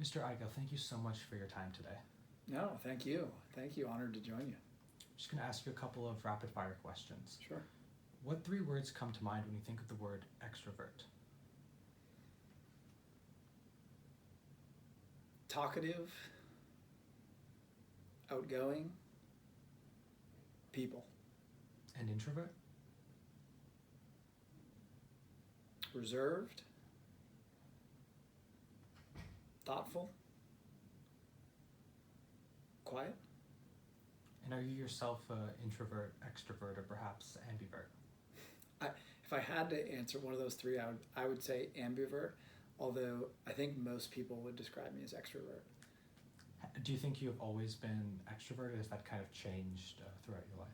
Mr. Igoe, thank you so much for your time today. No, thank you. Thank you. Honored to join you. I'm just going to ask you a couple of rapid fire questions. Sure. What three words come to mind when you think of the word extrovert? Talkative, outgoing, people. And introvert? Reserved, thoughtful, quiet. And are you yourself an introvert, extrovert, or perhaps ambivert? If I had to answer one of those three, I would say ambivert, although I think most people would describe me as extrovert. Do you think you have always been extroverted? Has that kind of changed throughout your life?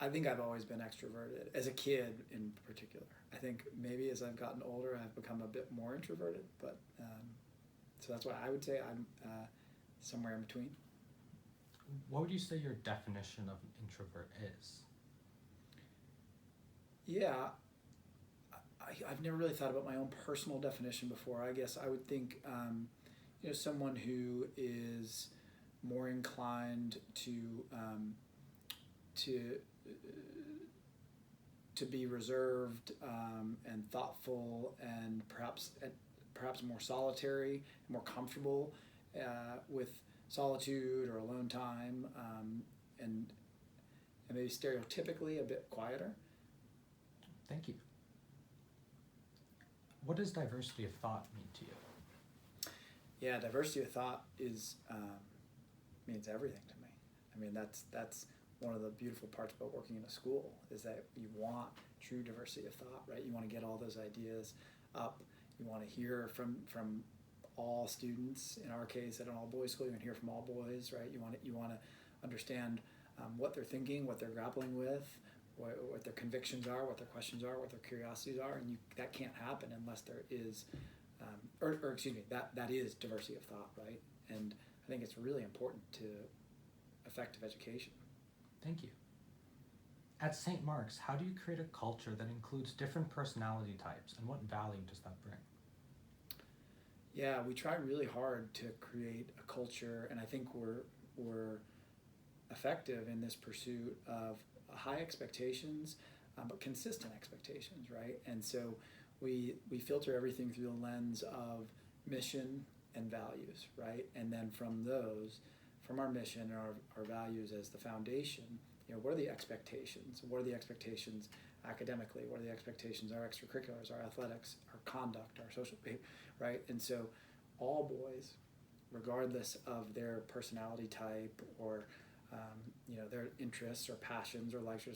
I think I've always been extroverted, as a kid in particular. I think maybe as I've gotten older, I've become a bit more introverted, but so that's why I would say I'm somewhere in between. What would you say your definition of an introvert is? Yeah, I've never really thought about my own personal definition before. I guess I would think, someone who is more inclined to be reserved and thoughtful, and perhaps more solitary, more comfortable with solitude or alone time, and maybe stereotypically a bit quieter. Thank you. What does diversity of thought mean to you? Yeah, diversity of thought means everything to me. I mean, that's one of the beautiful parts about working in a school, is that you want true diversity of thought, right? You want to get all those ideas up. You want to hear from all students. In our case, at an all-boys school, you want to hear from all boys, right? You want to understand what they're thinking, what they're grappling with, what their convictions are, what their questions are, what their curiosities are, and that can't happen unless there is, that is diversity of thought, right? And I think it's really important to effective education. Thank you. At St. Mark's, how do you create a culture that includes different personality types, and what value does that bring? Yeah, we try really hard to create a culture, and I think we're effective in this pursuit of high expectations, but consistent expectations, right? And so we filter everything through the lens of mission and values, right? And then from our mission and our values as the foundation, what are the expectations? What are the expectations academically? What are the expectations, our extracurriculars, our athletics, our conduct, our social behavior, right? And so all boys, regardless of their personality type or their interests or passions or likes,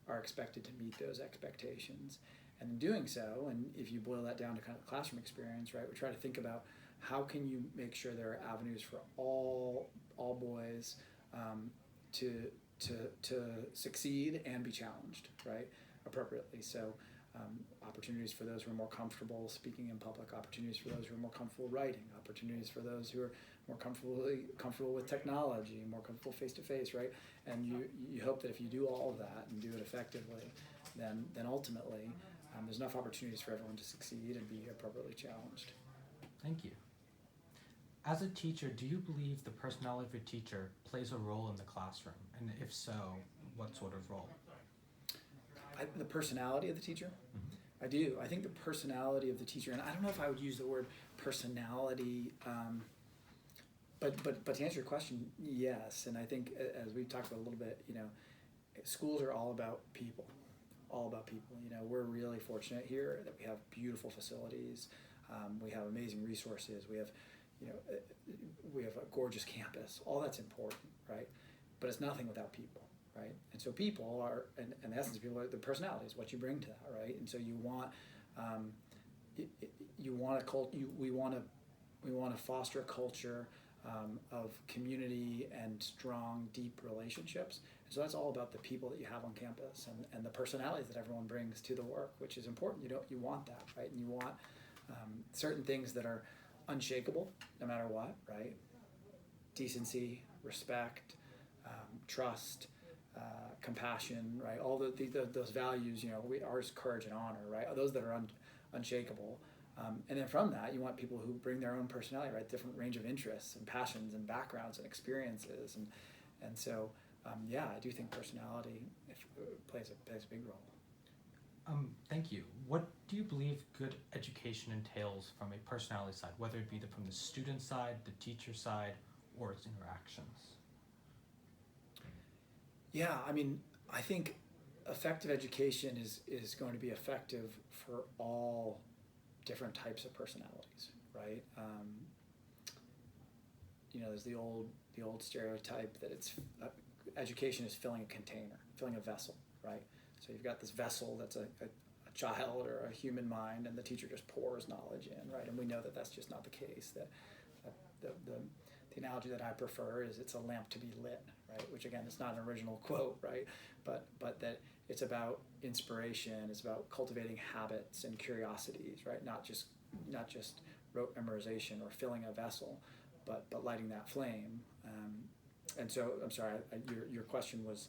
are expected to meet those expectations. And in doing so, and if you boil that down to kind of classroom experience, right, we try to think about how can you make sure there are avenues for all boys to succeed and be challenged, right, appropriately. So opportunities for those who are more comfortable speaking in public, opportunities for those who are more comfortable writing, opportunities for those who are more comfortable with technology, more comfortable face-to-face, right? And you hope that if you do all of that and do it effectively, then ultimately there's enough opportunities for everyone to succeed and be appropriately challenged. Thank you. As a teacher, do you believe the personality of a teacher plays a role in the classroom? And if so, what sort of role? The personality of the teacher? Mm-hmm. I do. I think the personality of the teacher, and I don't know if I would use the word personality, but to answer your question, yes. And I think, as we've talked about a little bit, schools are all about people. All about people. We're really fortunate here that we have beautiful facilities. We have amazing resources. We have a gorgeous campus. All that's important, right? But it's nothing without people, right? And so people are, and the essence of people are the personalities, what you bring to that, right? And so we want to foster a culture of community and strong, deep relationships. And so that's all about the people that you have on campus and the personalities that everyone brings to the work, which is important. You want that, right? And you want certain things that are unshakable no matter what, right? Decency, respect, trust, compassion, right? All those values, ours, courage and honor, right? Those that are unshakable And then from that, you want people who bring their own personality, right? Different range of interests and passions and backgrounds and experiences. And so, yeah, I do think personality plays a big role. Thank you. What do you believe good education entails from a personality side, whether it be from the student side, the teacher side, or its interactions? Yeah, I mean, I think effective education is going to be effective for all different types of personalities, right? There's the old stereotype that education is filling a container, filling a vessel, right? So you've got this vessel that's a child or a human mind, and the teacher just pours knowledge in, right? And we know that that's just not the case. That the analogy that I prefer is it's a lamp to be lit, right? Which again, it's not an original quote, right? But that it's about inspiration. It's about cultivating habits and curiosities, right? Not just rote memorization or filling a vessel, but lighting that flame. And so, I'm sorry, your question was.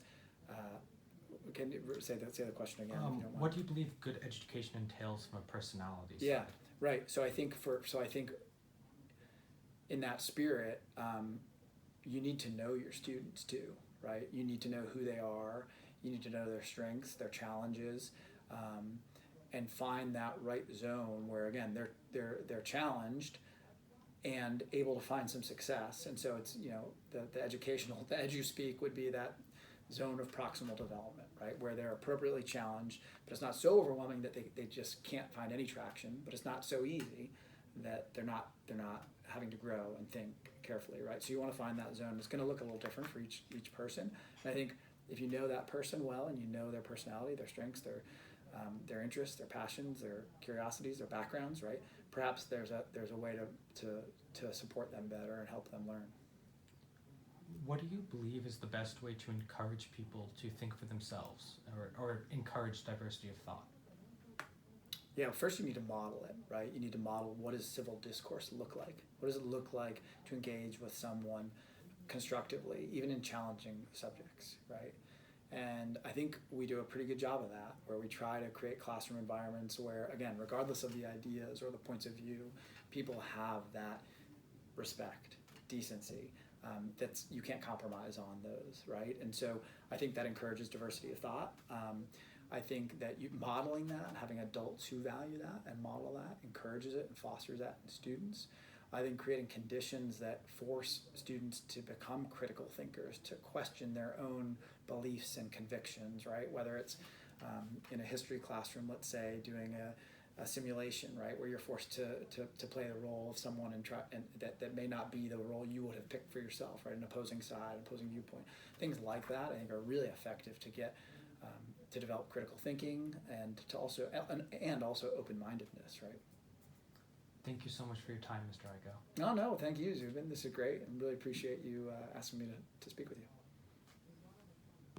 Can you say the question again? If you don't mind? What do you believe good education entails from a personality side? Yeah, right. So I think in that spirit, you need to know your students too, right? You need to know who they are. You need to know their strengths, their challenges, and find that right zone where again they're challenged and able to find some success. And so it's the edu speak would be that zone of proximal development, right, where they're appropriately challenged, but it's not so overwhelming that they just can't find any traction, but it's not so easy that they're not having to grow and think carefully, right? So you want to find that zone. It's going to look a little different for each person. And I think if you know that person well and you know their personality, their strengths, their interests, their passions, their curiosities, their backgrounds, right? Perhaps there's a way to support them better and help them learn. What do you believe is the best way to encourage people to think for themselves or encourage diversity of thought? Yeah, first you need to model it, right? You need to model what does civil discourse look like? What does it look like to engage with someone constructively, even in challenging subjects, right? And I think we do a pretty good job of that, where we try to create classroom environments where, again, regardless of the ideas or the points of view, people have that respect, decency. You can't compromise on those, right? And so I think that encourages diversity of thought. I think that modeling that, having adults who value that and model that, encourages it and fosters that in students. I think creating conditions that force students to become critical thinkers, to question their own beliefs and convictions, right? Whether it's in a history classroom, let's say, doing a simulation, right, where you're forced to play the role of someone and that may not be the role you would have picked for yourself, right? An opposing side, opposing viewpoint, things like that. I think are really effective to get to develop critical thinking and to also open-mindedness, right? Thank you so much for your time, Mr. Igoe. No, thank you, Zubin. This is great, and really appreciate you asking me to speak with you.